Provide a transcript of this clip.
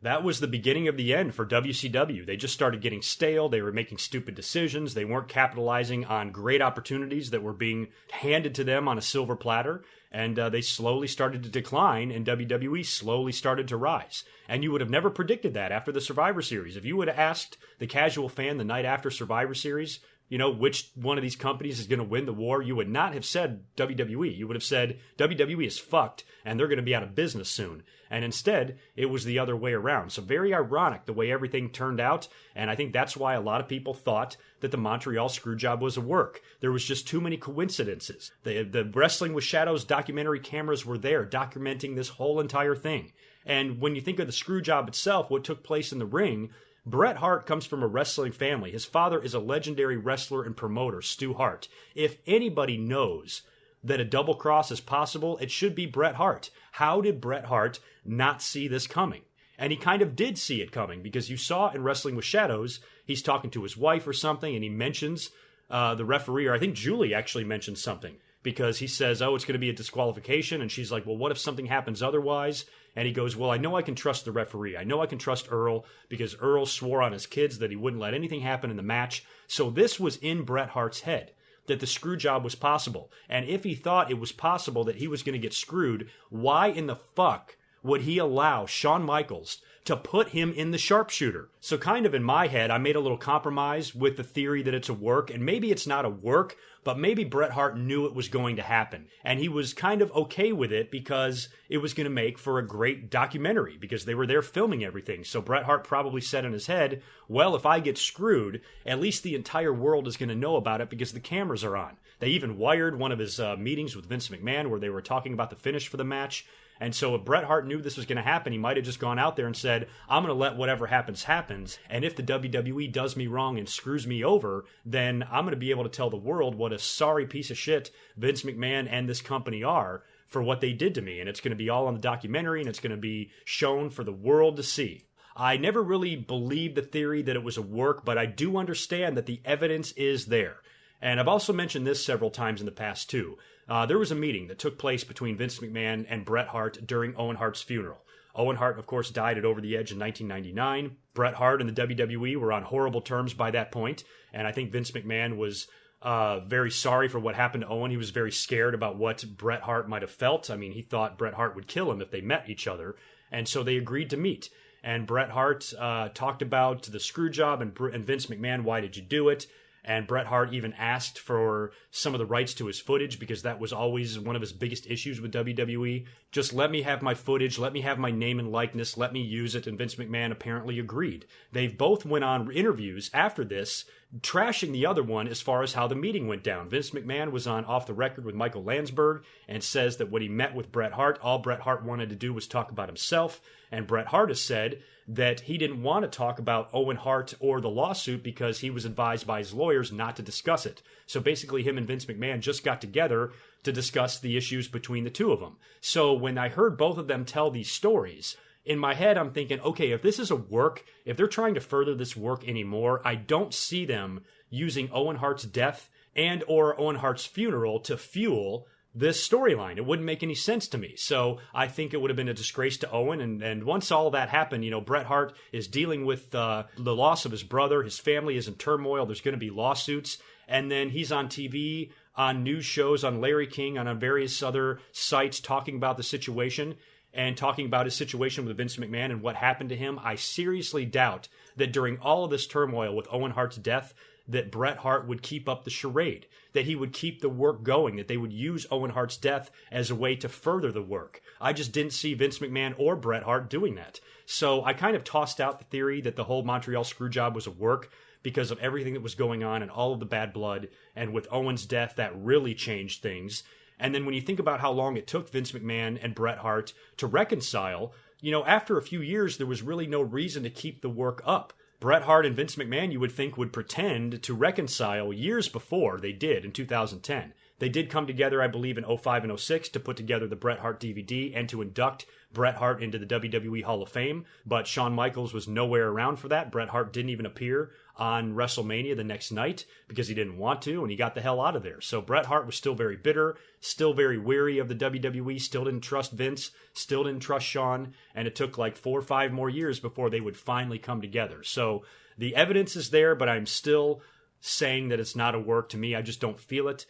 That was the beginning of the end for WCW. They just started getting stale. They were making stupid decisions. They weren't capitalizing on great opportunities that were being handed to them on a silver platter. And they slowly started to decline, and WWE slowly started to rise. And you would have never predicted that after the Survivor Series. If you would have asked the casual fan the night after Survivor Series, which one of these companies is going to win the war, you would not have said WWE. You would have said WWE is fucked and they're going to be out of business soon. And instead, it was the other way around. So very ironic the way everything turned out. And I think that's why a lot of people thought that the Montreal Screwjob was a work. There was just too many coincidences. The Wrestling with Shadows documentary cameras were there documenting this whole entire thing. And when you think of the Screwjob itself, what took place in the ring, Bret Hart comes from a wrestling family. His father is a legendary wrestler and promoter, Stu Hart. If anybody knows that a double cross is possible, it should be Bret Hart. How did Bret Hart not see this coming? And he kind of did see it coming, because you saw in Wrestling with Shadows, he's talking to his wife or something, and he mentions the referee, or I think Julie actually mentions something, because he says, oh, it's going to be a disqualification, and she's like, well, what if something happens otherwise? And he goes, well, I know I can trust the referee. I know I can trust Earl, because Earl swore on his kids that he wouldn't let anything happen in the match. So this was in Bret Hart's head, that the screw job was possible. And if he thought it was possible that he was going to get screwed, why in the fuck would he allow Shawn Michaels to put him in the sharpshooter? So kind of in my head, I made a little compromise with the theory that it's a work, and maybe it's not a work, but maybe Bret Hart knew it was going to happen. And he was kind of okay with it because it was going to make for a great documentary, because they were there filming everything. So Bret Hart probably said in his head, well, if I get screwed, at least the entire world is going to know about it because the cameras are on. They even wired one of his meetings with Vince McMahon where they were talking about the finish for the match. And so if Bret Hart knew this was going to happen, he might have just gone out there and said, I'm going to let whatever happens, happens. And if the WWE does me wrong and screws me over, then I'm going to be able to tell the world what a sorry piece of shit Vince McMahon and this company are for what they did to me. And it's going to be all on the documentary, and it's going to be shown for the world to see. I never really believed the theory that it was a work, but I do understand that the evidence is there. And I've also mentioned this several times in the past too. There was a meeting that took place between Vince McMahon and Bret Hart during Owen Hart's funeral. Owen Hart, of course, died at Over the Edge in 1999. Bret Hart and the WWE were on horrible terms by that point, and I think Vince McMahon was very sorry for what happened to Owen. He was very scared about what Bret Hart might have felt. I mean, he thought Bret Hart would kill him if they met each other, and so they agreed to meet. And Bret Hart talked about the screw job, and Vince McMahon, why did you do it? And Bret Hart even asked for some of the rights to his footage, because that was always one of his biggest issues with WWE. Just let me have my footage, let me have my name and likeness, let me use it. And Vince McMahon apparently agreed. They both went on interviews after this, trashing the other one as far as how the meeting went down. Vince McMahon was on Off the Record with Michael Landsberg and says that when he met with Bret Hart, all Bret Hart wanted to do was talk about himself. And Bret Hart has said that he didn't want to talk about Owen Hart or the lawsuit because he was advised by his lawyers not to discuss it. So basically him and Vince McMahon just got together to discuss the issues between the two of them. So when I heard both of them tell these stories, in my head I'm thinking, okay, if this is a work, if they're trying to further this work anymore, I don't see them using Owen Hart's death and or Owen Hart's funeral to fuel this storyline. It wouldn't make any sense to me. So I think it would have been a disgrace to Owen. And once all that happened, Bret Hart is dealing with the loss of his brother. His family is in turmoil. There's going to be lawsuits. And then he's on TV, on news shows, on Larry King, on various other sites talking about the situation and talking about his situation with Vince McMahon and what happened to him. I seriously doubt that during all of this turmoil with Owen Hart's death, that Bret Hart would keep up the charade, that he would keep the work going, that they would use Owen Hart's death as a way to further the work. I just didn't see Vince McMahon or Bret Hart doing that. So I kind of tossed out the theory that the whole Montreal Screwjob was a work because of everything that was going on and all of the bad blood. And with Owen's death, that really changed things. And then when you think about how long it took Vince McMahon and Bret Hart to reconcile, after a few years, there was really no reason to keep the work up. Bret Hart and Vince McMahon, you would think, would pretend to reconcile years before they did in 2010. They did come together, I believe, in 05 and 06 to put together the Bret Hart DVD and to induct Bret Hart into the WWE Hall of Fame, but Shawn Michaels was nowhere around for that. Bret Hart didn't even appear on WrestleMania the next night because he didn't want to, and he got the hell out of there. So Bret Hart was still very bitter, still very weary of the WWE, still didn't trust Vince, still didn't trust Shawn, and it took like 4 or 5 more years before they would finally come together. So the evidence is there, but I'm still saying that it's not a work to me. I just don't feel it.